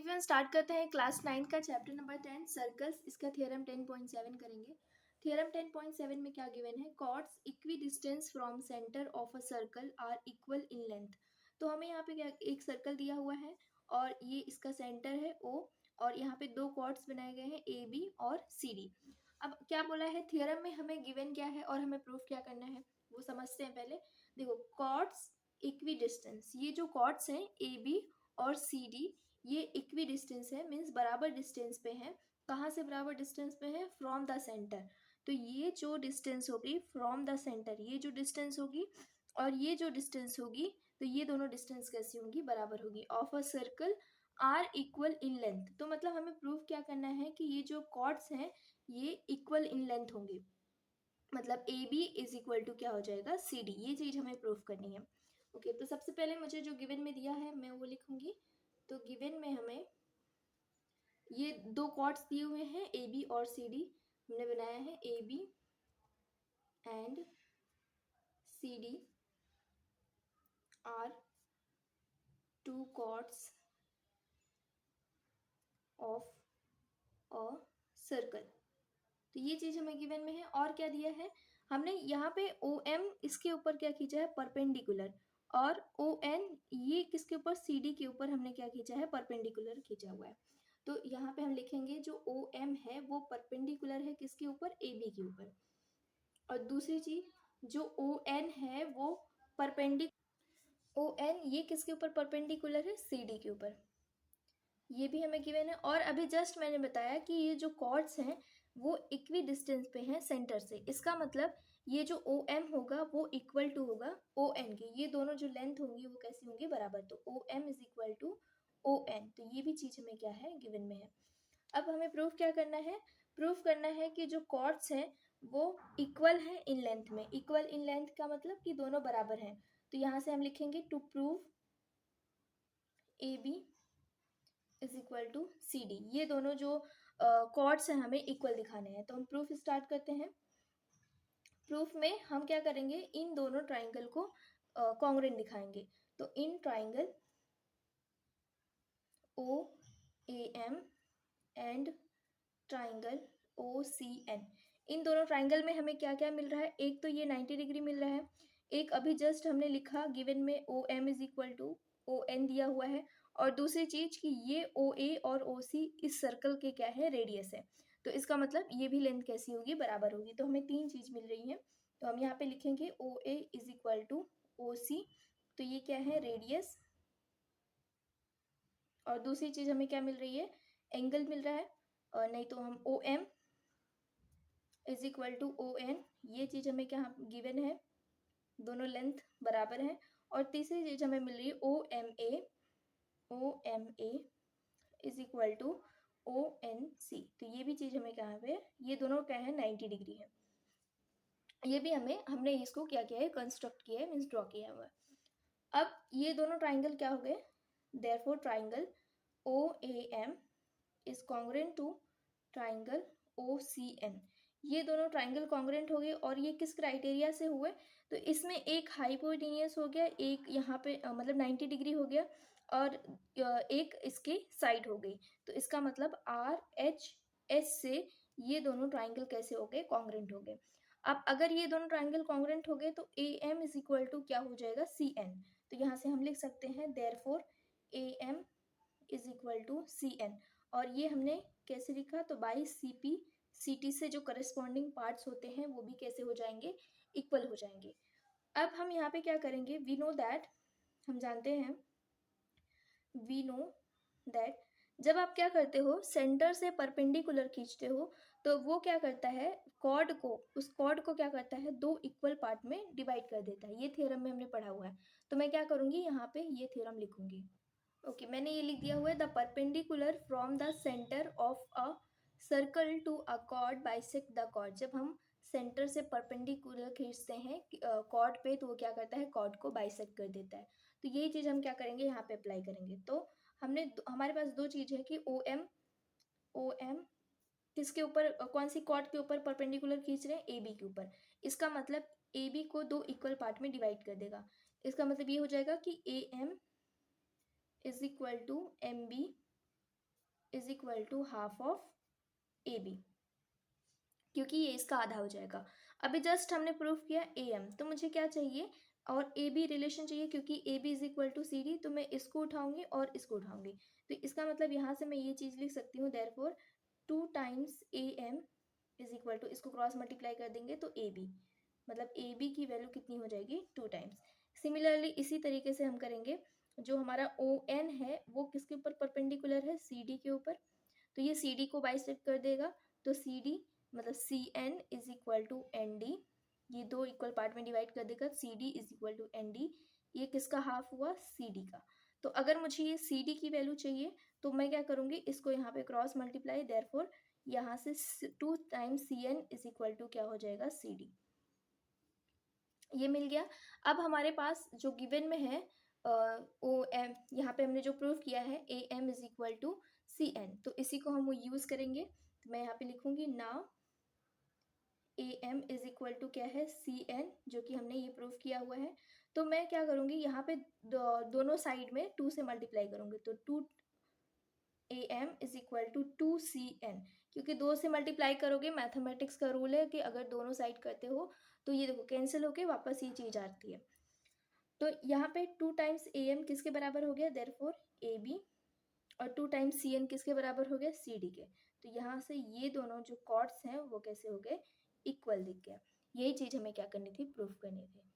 Everyone start करते हैं class 9 का चैप्टर नंबर 10 सर्कल्स। इसका थ्योरम 10.7 करेंगे। थ्योरम 10.7 में क्या गिवन है? Chords equidistant from centre of a circle are equal in length. तो हमें यहाँ पे क्या एक सर्कल दिया हुआ है और ये इसका सेंटर है O और यहाँ पे दो कॉर्ड्स बनाए गए हैं AB और CD। अब क्या बोला है थ्योरम में, हमें गिवन क्या है और हमें प्रूफ क्या करना है वो समझते हैं पहले। देखो, कॉर्ड्स इक्वी डिस्टेंस, ये जो कॉर्ड्स हैं AB और CD ये इक्वी डिस्टेंस है, मीन्स बराबर डिस्टेंस पे है। कहाँ से बराबर डिस्टेंस पे है? From the centre. तो ये जो डिस्टेंस होगी फ्रॉम द सेंटर, ये जो डिस्टेंस होगी और ये जो डिस्टेंस होगी, तो ये दोनों डिस्टेंस कैसी होंगी? बराबर होगी। Of a circle are equal in length. तो मतलब हमें प्रूफ क्या करना है कि ये जो कॉर्ड्स हैं ये इक्वल इन लेंथ होंगे, मतलब A B is equal to क्या हो जाएगा? C D. ये चीज हमें प्रूफ करनी है। ओके, तो सबसे पहले मुझे जो गिवन में दिया है मैं वो लिखूंगी। तो गिवन में हमें ये दो कॉर्ड्स दिए हुए हैं ए बी और सी डी। हमने बनाया है A B and C D are two chords of a circle. तो ये चीज हमें गिवन में है। और क्या दिया है हमने यहाँ पे? ओ एम इसके ऊपर क्या खींचा है? परपेंडिकुलर। और ओ एन ये किसके ऊपर? सी डी के ऊपर हमने क्या खींचा है? परपेंडिकुलर खींचा हुआ है। तो यहाँ पे हम लिखेंगे जो ओ एम है वो परपेंडिकुलर है किसके ऊपर? ए बी के ऊपर। और दूसरी चीज जो ओ एन है वो ओ एन ये किसके ऊपर परपेंडिकुलर है? सी डी के ऊपर। ये भी हमें गिवन है। और अभी जस्ट मैंने बताया कि ये जो कॉर्ड्स हैं वो इक्वी डिस्टेंस पे हैं सेंटर से। इसका मतलब ये जो ओ एम होगा वो इक्वल टू होगा ओ एन के। ये दोनों जो लेंथ होंगी वो कैसी होंगी? बराबर। तो O M is equal to O N. तो ये भी चीज हमें क्या है? गिवन में है। अब हमें प्रूफ क्या करना है? प्रूफ करना है कि जो कॉर्ड्स हैं वो इक्वल हैं इन लेंथ में। इक्वल इन लेंथ का मतलब कि दोनों बराबर हैं। तो यहाँ से हम लिखेंगे to prove A B is equal to C D. ये दोनों जो कॉर्ड्स हैं हमें इक्वल दिखाने हैं। तो हम प्रूफ स्टार्ट करते हैं। प्रूफ में हम क्या करेंगे? इन दोनों ट्राइंगल को कॉन्ग्रुएंट दिखाएंगे। तो इन triangle O A M and triangle O C N, इन दोनों ट्राइंगल में हमें क्या क्या मिल रहा है? एक तो ये 90 डिग्री मिल रहा है। एक अभी जस्ट हमने लिखा गिवन में O M is equal to O N दिया हुआ है। और दूसरी चीज कि ये ओ ए और ओ सी इस सर्कल के क्या है? रेडियस है। तो इसका मतलब ये भी लेंथ कैसी होगी? बराबर होगी। तो हमें तीन चीज मिल रही है। तो हम यहाँ पे लिखेंगे ओ ए इज इक्वल टू ओ सी। तो ये क्या है? रेडियस। और दूसरी चीज हमें क्या मिल रही है? एंगल मिल रहा है। और नहीं तो हम O M is equal to O N, ये चीज हमें क्या गिवन है? दोनों लेंथ बराबर है। और तीसरी चीज हमें मिल रही है O M A is equal to O N C. तो ये भी चीज हमें कहाँ पे? ये दोनों क्या है? 90 डिग्री है। ये भी हमने इसको क्या किया है? कंस्ट्रक्ट किया है, मीन्स ड्रॉ किया हुआ है। अब ये दोनों ट्राइंगल क्या हो गए? Therefore triangle O A M is congruent to triangle O C N. ये दोनों ट्राइंगल कॉन्ग्रुएंट हो गए। और ये किस क्राइटेरिया से हुए? तो इसमें एक हाइपोटेनियस हो गया, एक यहाँ पे मतलब 90 डिग्री हो गया, और एक इसके साइड हो गई। तो इसका मतलब आर एच एस से ये दोनों ट्राइंगल कैसे हो गए? कॉन्ग्रुएंट हो गए। अब अगर ये दोनों ट्राइंगल कॉन्ग्रुएंट हो गए तो A M is equal to क्या हो जाएगा? C N. तो यहाँ से हम लिख सकते हैं therefore A M is equal to C N. और ये हमने कैसे लिखा? तो by C P C T से जो करस्पॉन्डिंग पार्ट्स होते हैं वो भी कैसे हो जाएंगे? इक्वल हो जाएंगे। अब हम यहाँ पे क्या करेंगे? वी नो दैट, हम जानते हैं, वी नो दैट जब आप क्या करते हो? सेंटर से परपेंडिकुलर खींचते हो तो वो क्या करता है? कॉर्ड को, उस कॉर्ड को क्या करता है? दो इक्वल पार्ट में डिवाइड कर देता है। ये थ्योरम में हमने पढ़ा हुआ है। तो मैं क्या करूंगी? यहाँ पे ये थ्योरम लिखूंगी। ओके, मैंने ये लिख दिया हुआ है। The perpendicular from the centre of a circle to a chord bisect the chord. जब हम सेंटर से परपेंडिकुलर खींचते हैं कॉर्ड पे तो वो क्या करता है? कॉर्ड को बाइसेक्ट कर देता है। तो यही चीज हम क्या करेंगे? यहाँ पे अप्लाई करेंगे। तो हमारे पास दो चीज है कि ओ एम किसके ऊपर, कौन सी कॉर्ड के ऊपर परपेंडिकुलर खींच रहे हैं? ए बी के ऊपर। इसका मतलब ए बी को दो इक्वल पार्ट में डिवाइड कर देगा। इसका मतलब ये हो जाएगा कि A M is equal to M B is equal to half of A B, क्योंकि ये इसका आधा हो जाएगा। अभी जस्ट हमने प्रूफ किया ए एम, तो मुझे क्या चाहिए, और ए बी रिलेशन चाहिए, क्योंकि A B is equal to C D, तो मैं इसको उठाऊंगी और इसको उठाऊंगी। तो इसका मतलब यहाँ से मैं ये चीज़ लिख सकती हूँ, therefore 2 times A M is equal to, इसको क्रॉस मल्टीप्लाई कर देंगे तो ए बी, मतलब ए बी की वैल्यू कितनी हो जाएगी, 2 टाइम्स। सिमिलरली इसी तरीके से हम करेंगे, जो हमारा ओ एन है वो किसके ऊपर परपेंडिकुलर है, सी डी के ऊपर, तो ये सी डी को बाइसेक्ट कर देगा, तो सी डी मतलब C N is equal to N D, ये दो इक्वल पार्ट में डिवाइड कर देगा, C D is equal to N D, ये किसका हाफ हुआ, सी डी का। तो अगर मुझे ये सी डी की वैल्यू चाहिए तो मैं क्या करूँगी, इसको यहाँ पे क्रॉस मल्टीप्लाई, देयरफॉर यहाँ से 2 times C N is equal to क्या हो जाएगा, सी डी, ये मिल गया। अब हमारे पास जो गिवन में है ओ एम, यहाँ पे हमने जो प्रूव किया है A M is equal to C N, तो इसी को हम यूज़ करेंगे। तो मैं यहाँ पे लिखूंगी now A M is equal to क्या है, सी एन, जो कि हमने ये प्रूव किया हुआ है। तो मैं क्या करूँगी, यहाँ पे दोनों साइड में 2 से मल्टीप्लाई करूँगी, तो 2 A M is equal to 2 C N, क्योंकि 2 से मल्टीप्लाई करोगे, मैथमेटिक्स का रूल है कि अगर दोनों साइड करते हो तो ये देखो कैंसिल होके वापस ये चीज़ आती है। तो यहाँ पे 2 टाइम्स ए एम किसके बराबर हो गया, देयरफॉर ए बी, और 2 टाइम्स सी एन किसके बराबर हो गया, सी डी के। तो यहाँ से ये दोनों जो कॉर्ड्स हैं वो कैसे हो गए, इक्वल दिख गया। यही चीज़ हमें क्या करनी थी, प्रूफ करनी थी।